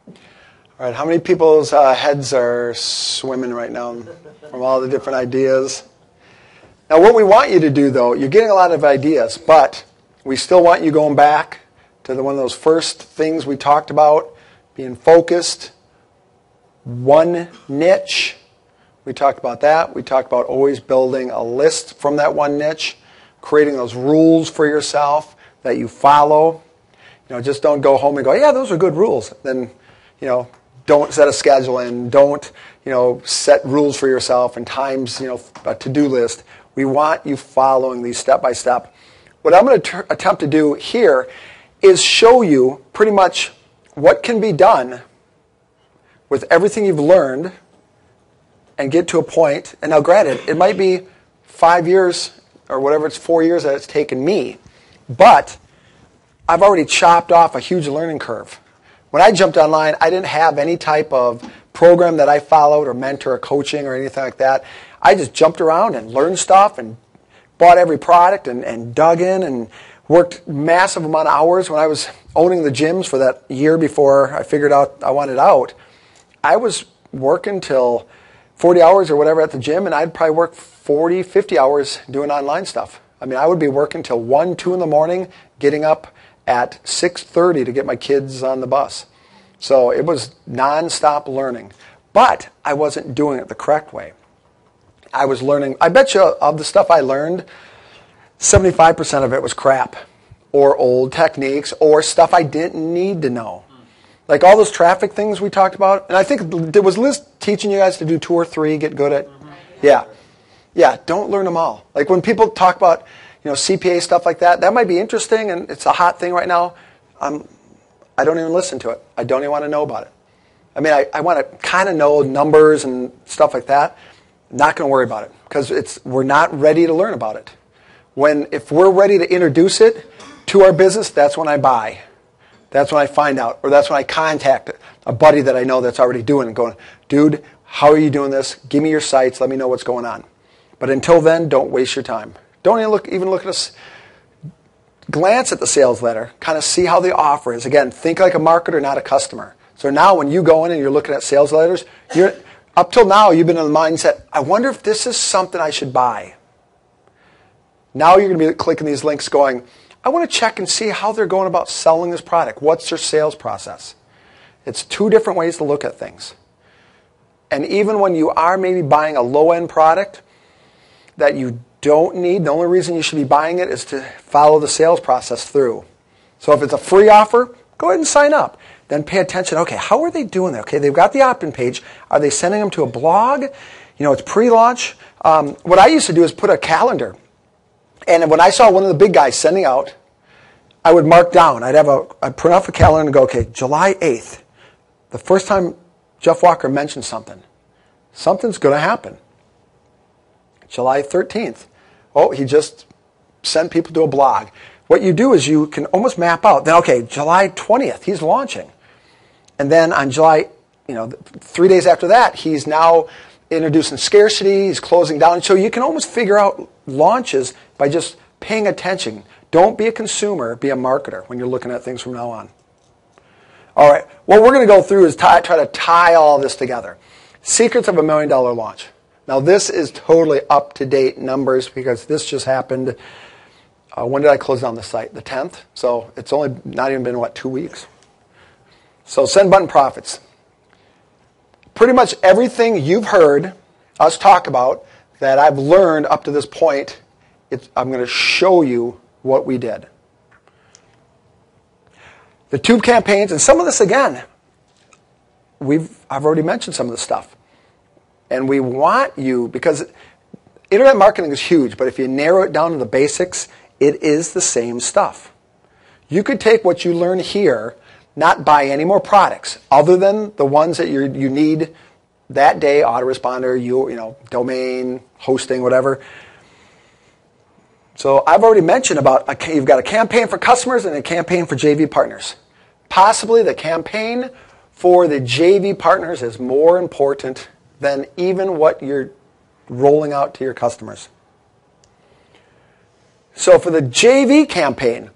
All right, how many people's heads are swimming right now from all the different ideas? Now, what we want you to do, though, you're getting a lot of ideas, but we still want you going back to one of those first things we talked about, being focused, one niche. We talked about that. We talked about always building a list from that one niche, creating those rules for yourself that you follow. Just don't go home and go, yeah, those are good rules. Then, don't set a schedule and don't, set rules for yourself and times, a to-do list. We want you following these step by step. What I'm going to attempt to do here is show you pretty much what can be done with everything you've learned and get to a point. And now, granted, it might be 5 years or whatever, it's 4 years that it's taken me, but I've already chopped off a huge learning curve. When I jumped online, I didn't have any type of program that I followed or mentor or coaching or anything like that. I just jumped around and learned stuff and bought every product and dug in and worked massive amount of hours. When I was owning the gyms for that year before I figured out I wanted out, I was working till 40 hours or whatever at the gym, and I'd probably work 40, 50 hours doing online stuff. I mean, I would be working till 1, 2 in the morning, getting up at 6:30 to get my kids on the bus. So it was nonstop learning. But I wasn't doing it the correct way. I was learning, I bet you of the stuff I learned, 75% of it was crap or old techniques or stuff I didn't need to know. Like all those traffic things we talked about. And I think, was Liz teaching you guys to do 2 or 3, get good at? Yeah. Yeah, don't learn them all. Like when people talk about CPA stuff like that, that might be interesting and it's a hot thing right now. I don't even listen to it. I don't even want to know about it. I mean, I want to kind of know numbers and stuff like that. I'm not going to worry about it because we're not ready to learn about it. If we're ready to introduce it to our business, that's when I buy. That's when I find out, or that's when I contact a buddy that I know that's already doing it, going, dude, how are you doing this? Give me your sites. Let me know what's going on. But until then, don't waste your time. Don't even look at us. Glance at the sales letter. Kind of see how the offer is. Again, think like a marketer, not a customer. So now when you go in and you're looking at sales letters, up till now you've been in the mindset, I wonder if this is something I should buy. Now you're going to be clicking these links going, I want to check and see how they're going about selling this product. What's their sales process? It's 2 different ways to look at things. And even when you are maybe buying a low-end product that you don't need, the only reason you should be buying it is to follow the sales process through. So if it's a free offer, go ahead and sign up. Then pay attention. Okay, how are they doing that? Okay, they've got the opt-in page. Are they sending them to a blog? It's pre-launch. What I used to do is put a calendar. And when I saw one of the big guys sending out, I would mark down. I'd print off a calendar and go, okay, July 8th, the first time Jeff Walker mentioned something's going to happen. July 13th, he just sent people to a blog. What you do is you can almost map out. Then, okay, July 20th, he's launching. And then on July, 3 days after that, he's now introducing scarcity, he's closing down. So you can almost figure out launches by just paying attention. Don't be a consumer, be a marketer when you're looking at things from now on. All right, what we're going to go through is try to tie all this together. Secrets of $1 million launch. Now this is totally up-to-date numbers because this just happened. When did I close down the site? The 10th? So it's only not even been, 2 weeks? So Send Button Profits. Pretty much everything you've heard us talk about that I've learned up to this point, I'm going to show you what we did. The tube campaigns, and some of this again, I've already mentioned some of the stuff. And we want you, because internet marketing is huge, but if you narrow it down to the basics, it is the same stuff. You could take what you learn here, not buy any more products other than the ones that you need that day, autoresponder, domain, hosting, whatever. So I've already mentioned about you've got a campaign for customers and a campaign for JV partners. Possibly the campaign for the JV partners is more important than even what you're rolling out to your customers. So for the JV campaign,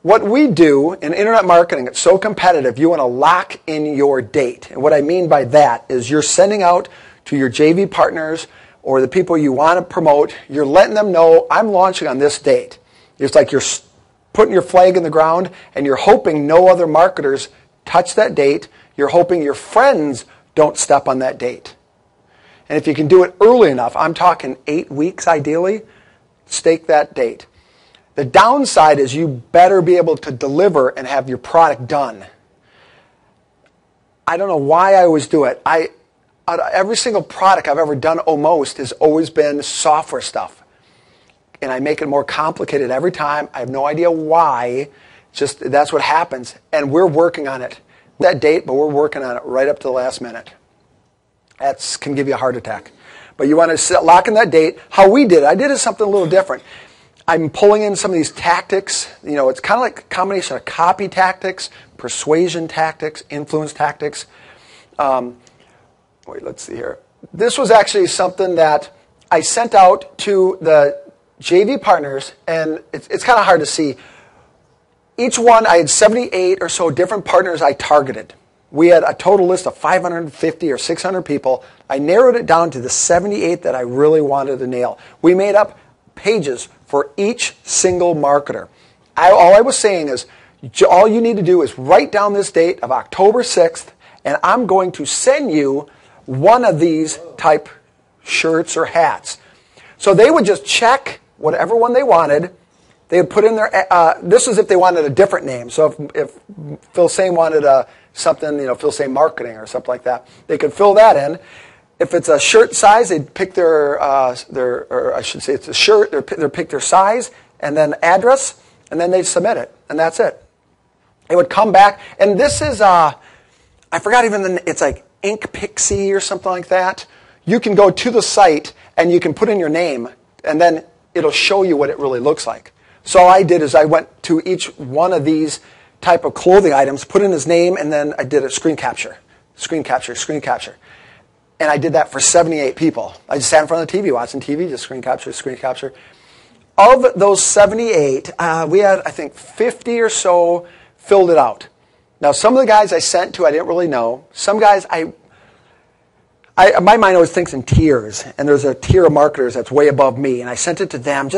what we do in internet marketing, it's so competitive, you want to lock in your date. And what I mean by that is you're sending out to your JV partners or the people you want to promote, you're letting them know, I'm launching on this date. It's like you're putting your flag in the ground and you're hoping no other marketers touch that date. You're hoping your friends don't step on that date. And if you can do it early enough, I'm talking 8 weeks ideally, stake that date. The downside is you better be able to deliver and have your product done. I don't know why I always do it. Every single product I've ever done almost has always been software stuff. And I make it more complicated every time. I have no idea why. Just that's what happens. And we're working on it. That date, but we're working on it right up to the last minute. That can give you a heart attack. But you want to lock in that date. How we did it, I did it something a little different. I'm pulling in some of these tactics. You know, it's kind of like a combination of copy tactics, persuasion tactics, influence tactics. Wait, let's see here. This was actually something that I sent out to the JV partners, and it's kind of hard to see. Each one, I had 78 or so different partners I targeted. We had a total list of 550 or 600 people. I narrowed it down to the 78 that I really wanted to nail. We made up pages for each single marketer. All I was saying is, all you need to do is write down this date of October 6th, and I'm going to send you one of these type shirts or hats. So they would just check whatever one they wanted. They would put in their, this is if they wanted a different name. So if Phil Same wanted something, Phil Same Marketing or something like that, they could fill that in. If it's a shirt size, they'd pick or I should say it's a shirt, they'd pick their size and then address, and then they'd submit it, and that's it. It would come back, and this is, I forgot even, it's like Ink Pixie or something like that. You can go to the site, and you can put in your name, and then it'll show you what it really looks like. So all I did is I went to each one of these type of clothing items, put in his name, and then I did a screen capture. And I did that for 78 people. I just sat in front of the TV, watching TV, just screen capture. Of those 78, we had, I think, 50 or so filled it out. Now, some of the guys I sent to, I didn't really know. Some guys, my mind always thinks in tiers, and there's a tier of marketers that's way above me, and I sent it to them,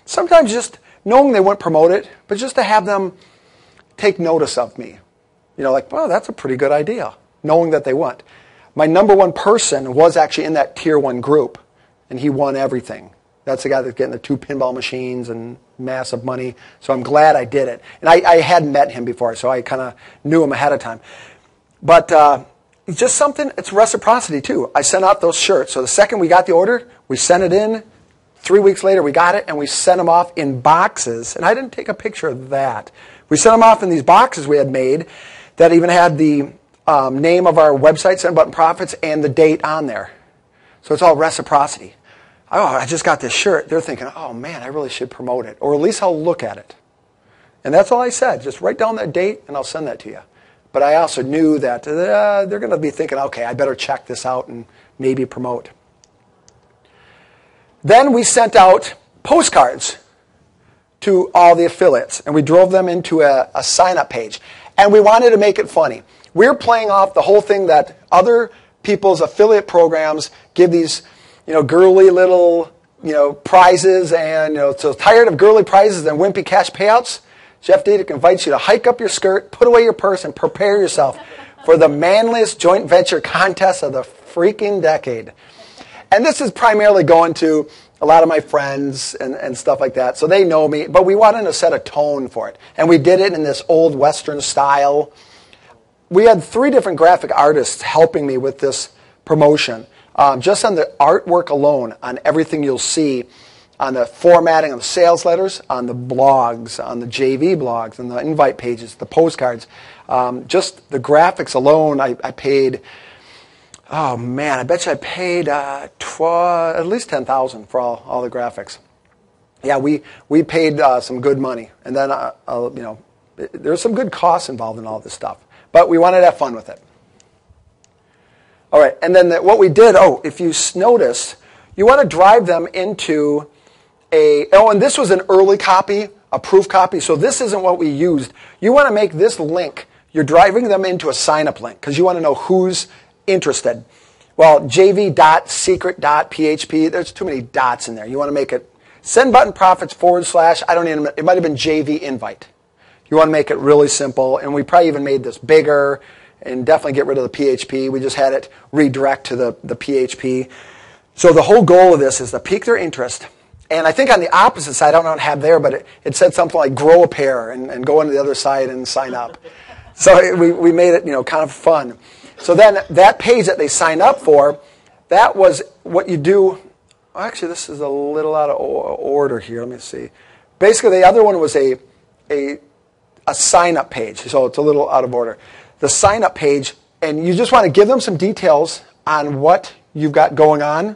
sometimes just knowing they wouldn't promote it, but just to have them take notice of me. Like, well, that's a pretty good idea, knowing that they wouldn't. My number one person was actually in that tier 1 group, and he won everything. That's the guy that's getting the 2 pinball machines and massive money. So I'm glad I did it. And I hadn't met him before, so I kind of knew him ahead of time. But it's just something, it's reciprocity too. I sent out those shirts. So the second we got the order, we sent it in. 3 weeks later, we got it, and we sent them off in boxes. And I didn't take a picture of that. We sent them off in these boxes we had made that even had the name of our website, Send Button Profits, and the date on there. So it's all reciprocity. Oh, I just got this shirt. They're thinking, oh man, I really should promote it. Or at least I'll look at it. And that's all I said. Just write down that date and I'll send that to you. But I also knew that they're going to be thinking, okay, I better check this out and maybe promote. Then we sent out postcards to all the affiliates. And we drove them into a sign-up page. And we wanted to make it funny. We're playing off the whole thing that other people's affiliate programs give these, girly little, prizes, and so tired of girly prizes and wimpy cash payouts. Jeff Diedick invites you to hike up your skirt, put away your purse, and prepare yourself for the manliest joint venture contest of the freaking decade. And this is primarily going to a lot of my friends and stuff like that, so they know me. But we wanted to set a tone for it, and we did it in this old Western style. We had 3 different graphic artists helping me with this promotion. Just on the artwork alone, on everything you'll see, on the formatting of the sales letters, on the blogs, on the JV blogs, and the invite pages, the postcards. Just the graphics alone, I paid, oh man, I bet you I paid at least $10,000 for all the graphics. Yeah, we paid some good money. And then, there's some good costs involved in all this stuff. But we wanted to have fun with it. All right, and then what we did, if you notice, you want to drive them into and this was an early copy a proof copy. So this isn't what we used. You want to make this link, you're driving them into a sign-up link because you want to know who's interested. Well, jv.secret.php, there's too many dots in there. You want to make it send button profits / I don't even, it might have been JV invite. You want to make it really simple, and we probably even made this bigger and definitely get rid of the PHP. We just had it redirect to the PHP. So the whole goal of this is to pique their interest. And I think on the opposite side, I don't have there, but it said something like grow a pair and go into the other side and sign up. So we made it, kind of fun. So then that page that they signed up for, that was what you do. Actually, this is a little out of order here. Let me see. Basically, the other one was a sign-up page. So it's a little out of order. The sign-up page, and you just want to give them some details on what you've got going on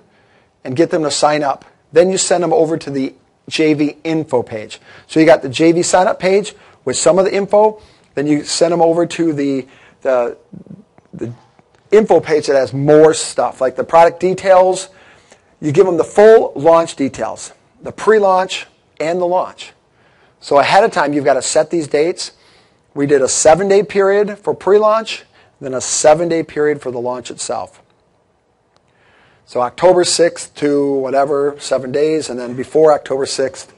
and get them to sign up. Then you send them over to the JV info page. So you got the JV sign-up page with some of the info. Then you send them over to the info page that has more stuff, like the product details. You give them the full launch details, the pre-launch and the launch. So ahead of time, you've got to set these dates. We did a 7-day period for pre-launch, then a 7-day period for the launch itself. So October 6th to whatever, 7 days, and then before October 6th.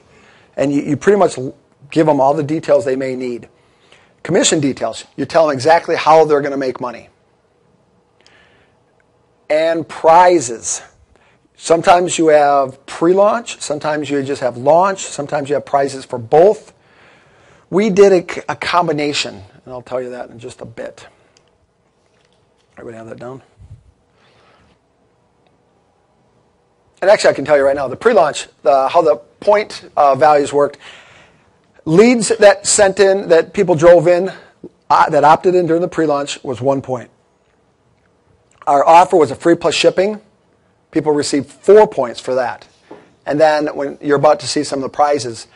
And you pretty much give them all the details they may need. Commission details, you tell them exactly how they're going to make money. And prizes. Sometimes you have pre-launch, sometimes you just have launch, sometimes you have prizes for both. We did a combination, and I'll tell you that in just a bit. Everybody have that down? And actually, I can tell you right now, the pre-launch, how the point values worked. Leads that sent in, that people drove in, that opted in during the pre-launch was 1 point. Our offer was a free plus shipping. People received 4 points for that. And then when you're about to see some of the prizes,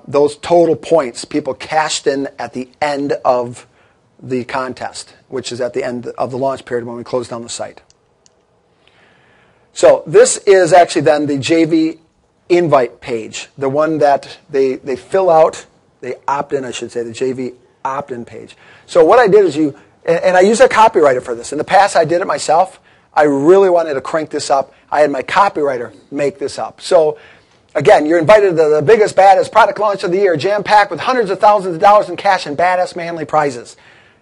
those total points, people cashed in at the end of the contest, which is at the end of the launch period when we close down the site. So this is actually then the JV invite page, the one that they fill out, they opt in, I should say, the JV opt-in page. So what I did is and I use a copywriter for this. In the past, I did it myself. I really wanted to crank this up. I had my copywriter make this up. So again, you're invited to the biggest, baddest product launch of the year, jam-packed with hundreds of thousands of dollars in cash and badass manly prizes.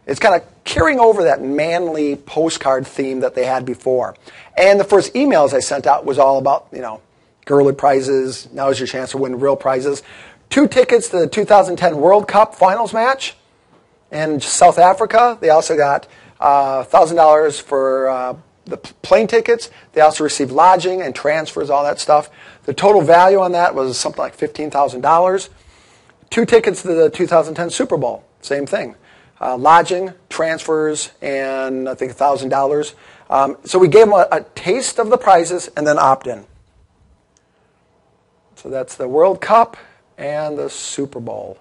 It's kind of carrying over that manly postcard theme that they had before. And the first emails I sent out was all about, girly prizes. Now's your chance to win real prizes. 2 tickets to the 2010 World Cup finals match in South Africa. They also got $1,000 for the plane tickets. They also received lodging and transfers, all that stuff. The total value on that was something like $15,000. 2 tickets to the 2010 Super Bowl, same thing. Lodging, transfers, and I think $1,000. So we gave them a taste of the prizes and then opt-in. So that's the World Cup and the Super Bowl.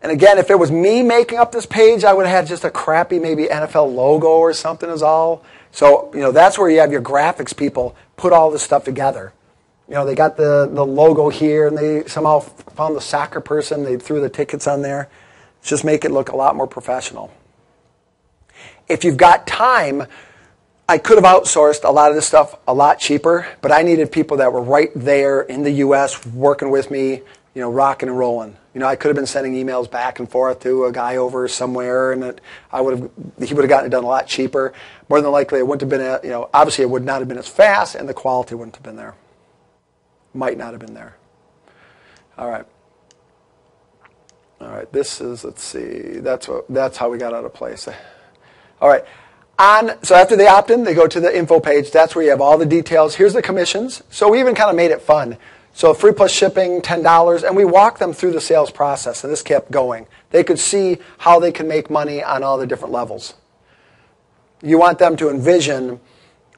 And again, if it was me making up this page, I would have had just a crappy maybe NFL logo or something is all. So, that's where you have your graphics people put all this stuff together. They got the logo here, and they somehow found the soccer person. They threw the tickets on there. Just make it look a lot more professional. If you've got time, I could have outsourced a lot of this stuff a lot cheaper, but I needed people that were right there in the U.S. working with me, rocking and rolling. I could have been sending emails back and forth to a guy over somewhere, and he would have gotten it done a lot cheaper. More than likely, it wouldn't have been, obviously it would not have been as fast, and the quality wouldn't have been there. Might not have been there. All right. All right, this is, let's see, that's how we got out of place. All right, so after they opt in, they go to the info page. That's where you have all the details. Here's the commissions. So we even kind of made it fun. So free plus shipping, $10, and we walked them through the sales process, and this kept going. They could see how they can make money on all the different levels. You want them to envision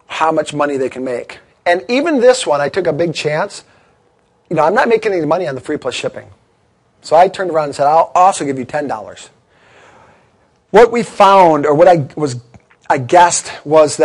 how much money they can make. And even this one, I took a big chance. I'm not making any money on the free plus shipping. So I turned around and said, I'll also give you $10. What we found, or what I guessed, was that